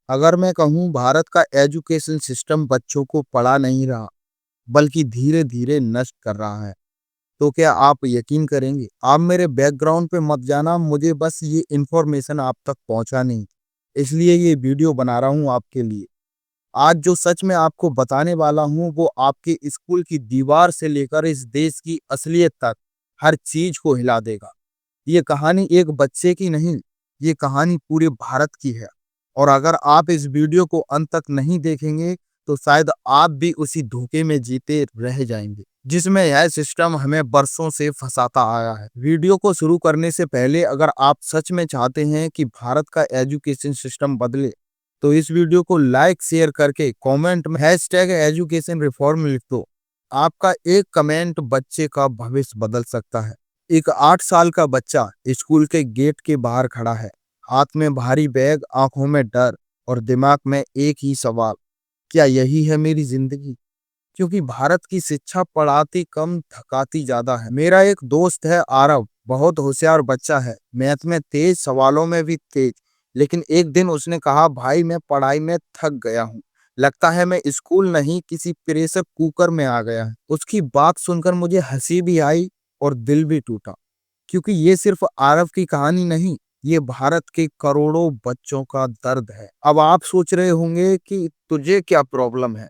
अगर मैं कहूँ भारत का एजुकेशन सिस्टम बच्चों को पढ़ा नहीं रहा, बल्कि धीरे-धीरे नष्ट कर रहा है, तो क्या आप यकीन करेंगे? आप मेरे बैकग्राउंड पे मत जाना, मुझे बस ये इन्फॉर्मेशन आप तक पहुँचानी है, इसलिए ये वीडियो बना रहा हूँ आपके लिए। आज जो सच मैं आपको बताने वाला हूँ, वो आपके स्कूल की दीवार से लेकर इस देश की असलियत तक हर चीज़ को हिला देगा। ये कहानी एक बच्चे की नहीं, ये कहानी पूरे भारत की है। और अगर आप इस वीडियो को अंत तक नहीं देखेंगे, तो शायद आप भी उसी धोखे में जीते रह जाएंगे, जिसमें यह सिस्टम हमें बरसों से फंसाता आया है। वीडियो को शुरू करने से पहले अगर आप सच में चाहते हैं कि भारत का एजुकेशन सिस्टम बदले, तो इस वीडियो को लाइक शेयर करके कमेंट में हैशटैग एजुकेशन रिफॉर्म लिख दो। आपका एक कमेंट बच्चे का भविष्य बदल सकता है। एक 8 साल का बच्चा स्कूल के गेट के बाहर खड़ा है, हाथ में भारी बैग, आंखों में डर और दिमाग में एक ही सवाल, क्या यही है मेरी जिंदगी? क्योंकि भारत की शिक्षा पढ़ाती कम थकाती ज्यादा है। मेरा एक दोस्त है आरव, बहुत होशियार बच्चा है, मैथ में तेज, सवालों में भी तेज। लेकिन एक दिन उसने कहा, भाई मैं पढ़ाई में थक गया हूँ, लगता है मैं स्कूल नहीं किसी प्रेशर कुकर में आ गया है। उसकी बात सुनकर मुझे हंसी भी आई और दिल भी टूटा, क्योंकि ये सिर्फ आरव की कहानी नहीं, ये भारत के करोड़ों बच्चों का दर्द है। अब आप सोच रहे होंगे कि तुझे क्या प्रॉब्लम है।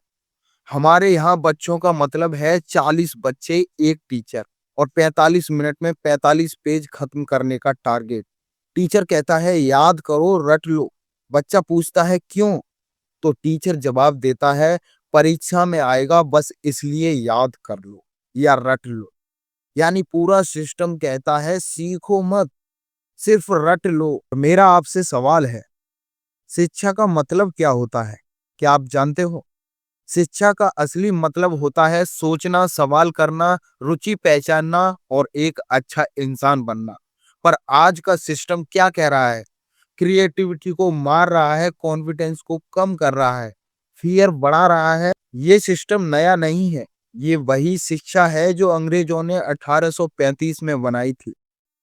हमारे यहाँ बच्चों का मतलब है 40 बच्चे एक टीचर और 45 मिनट में 45 पेज खत्म करने का टारगेट। टीचर कहता है याद करो, रट लो। बच्चा पूछता है क्यों? तो टीचर जवाब देता है परीक्षा में आएगा, बस इसलिए याद कर लो या रट लो। यानी पूरा सिस्टम कहता है सीखो मत, सिर्फ रट लो। मेरा आपसे सवाल है, शिक्षा का मतलब क्या होता है? क्या आप जानते हो? शिक्षा का असली मतलब होता है सोचना, सवाल करना, रुचि पहचानना और एक अच्छा इंसान बनना। पर आज का सिस्टम क्या कह रहा है? क्रिएटिविटी को मार रहा है, कॉन्फिडेंस को कम कर रहा है, फियर बढ़ा रहा है। ये सिस्टम नया नहीं है, ये वही शिक्षा है जो अंग्रेजों ने 1835 में बनाई थी।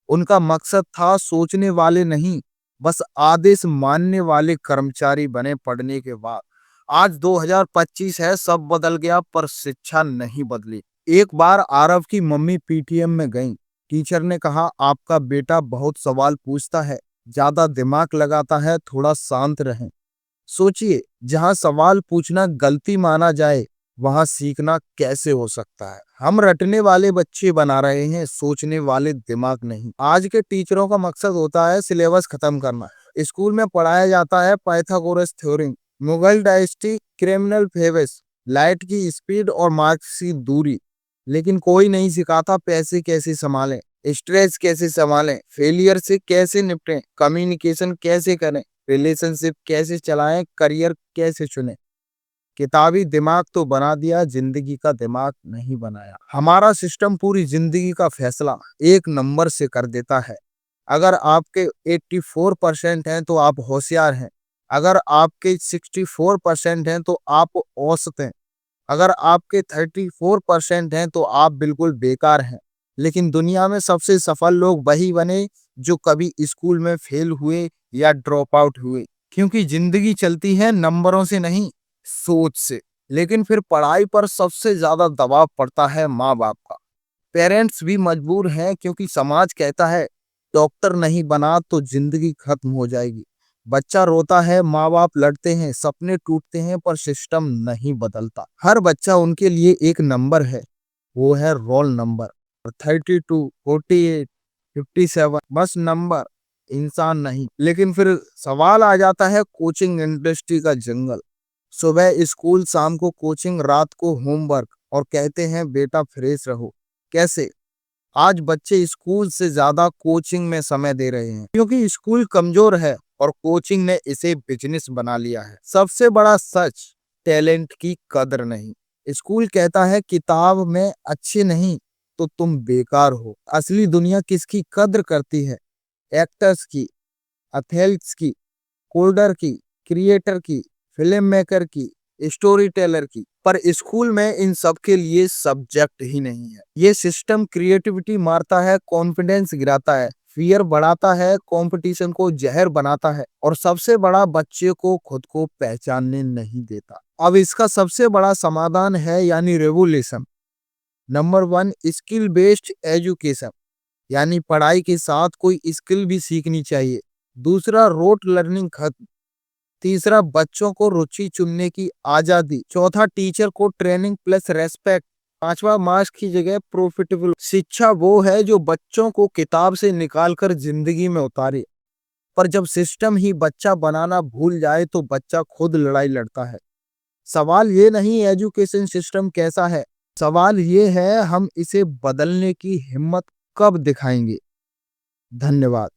उनका मकसद था सोचने वाले नहीं, बस आदेश मानने वाले कर्मचारी बने पढ़ने के बाद। आज 2025 है, सब बदल गया पर शिक्षा नहीं बदली। एक बार आरव की मम्मी पीटीएम में गई। टीचर ने कहा आपका बेटा बहुत सवाल पूछता है, ज्यादा दिमाग लगाता है, थोड़ा शांत रहें। सोचिए, जहां सवाल पूछना गलती माना जाए, वहां सीखना कैसे हो सकता है? हम रटने वाले बच्चे बना रहे हैं, सोचने वाले दिमाग नहीं। आज के टीचरों का मकसद होता है सिलेबस खत्म करना। स्कूल में पढ़ाया जाता है Pythagoras theorem, Mughal dynasty, criminal फेवस, लाइट की स्पीड और मार्क्स की दूरी। लेकिन कोई नहीं सिखाता पैसे कैसे संभालें, स्ट्रेस कैसे संभालें, फेलियर से कैसे निपटें, कम्युनिकेशन कैसे करें, रिलेशनशिप कैसे चलाएं, करियर कैसे चुनें। किताबी दिमाग तो बना दिया, जिंदगी का दिमाग नहीं बनाया। हमारा सिस्टम पूरी जिंदगी का फैसला एक नंबर से कर देता है। अगर आपके 84% हैं तो आप होशियार हैं, अगर आपके 64% हैं तो आप औसत हैं, अगर आपके 34% हैं तो आप बिल्कुल बेकार हैं। लेकिन दुनिया में सबसे सफल लोग वही बने जो कभी स्कूल में फेल हुए या ड्रॉप आउट हुए, क्योंकि जिंदगी चलती है नंबरों से नहीं, सोच से। लेकिन फिर पढ़ाई पर सबसे ज्यादा दबाव पड़ता है माँ बाप का। पेरेंट्स भी मजबूर हैं, क्योंकि समाज कहता है डॉक्टर नहीं बना तो जिंदगी खत्म हो जाएगी। बच्चा रोता है, माँ बाप लड़ते हैं, सपने टूटते हैं, पर सिस्टम नहीं बदलता। हर बच्चा उनके लिए एक नंबर है, वो है रोल नंबर। 32, 48, 57, बस नंबर, इंसान नहीं। लेकिन फिर सवाल आ जाता है कोचिंग इंडस्ट्री का जंगल। सुबह स्कूल, शाम को कोचिंग, रात को होमवर्क, और कहते हैं बेटा फ्रेश रहो। कैसे? आज बच्चे स्कूल से ज्यादा कोचिंग में समय दे रहे हैं, क्योंकि स्कूल कमजोर है और कोचिंग ने इसे बिजनेस बना लिया है। सबसे बड़ा सच, टैलेंट की कदर नहीं। स्कूल कहता है किताब में अच्छे नहीं तो तुम बेकार हो। असली दुनिया किसकी कद्र करती है? एक्टर्स की, एथलीट्स की, कोडर की, क्रिएटर की, फिल्म मेकर की, स्टोरी टेलर की। पर स्कूल में इन सब के लिए सब्जेक्ट ही नहीं है। ये सिस्टम क्रिएटिविटी मारता है, कॉन्फिडेंस गिराता है, फियर बढ़ाता है, कंपटीशन को जहर बनाता है और सबसे बड़ा बच्चे को खुद को पहचानने नहीं देता। अब इसका सबसे बड़ा समाधान है यानी revolution. Number 1 skill based education यानी पढ़ाई के साथ कोई स्किल भी सीखनी चाहिए। दूसरा रोट लर्निंग खत्म। तीसरा बच्चों को रुचि चुनने की आजादी। चौथा टीचर को ट्रेनिंग प्लस रेस्पेक्ट। पांचवा मार्क्स की जगह प्रॉफिटेबल शिक्षा वो है जो बच्चों को किताब से निकालकर जिंदगी में उतारे। पर जब सिस्टम ही बच्चा बनाना भूल जाए तो बच्चा खुद लड़ाई लड़ता है। सवाल ये नहीं एजुकेशन सिस्टम कैसा है, सवाल ये है हम इसे बदलने की हिम्मत कब दिखाएंगे। धन्यवाद।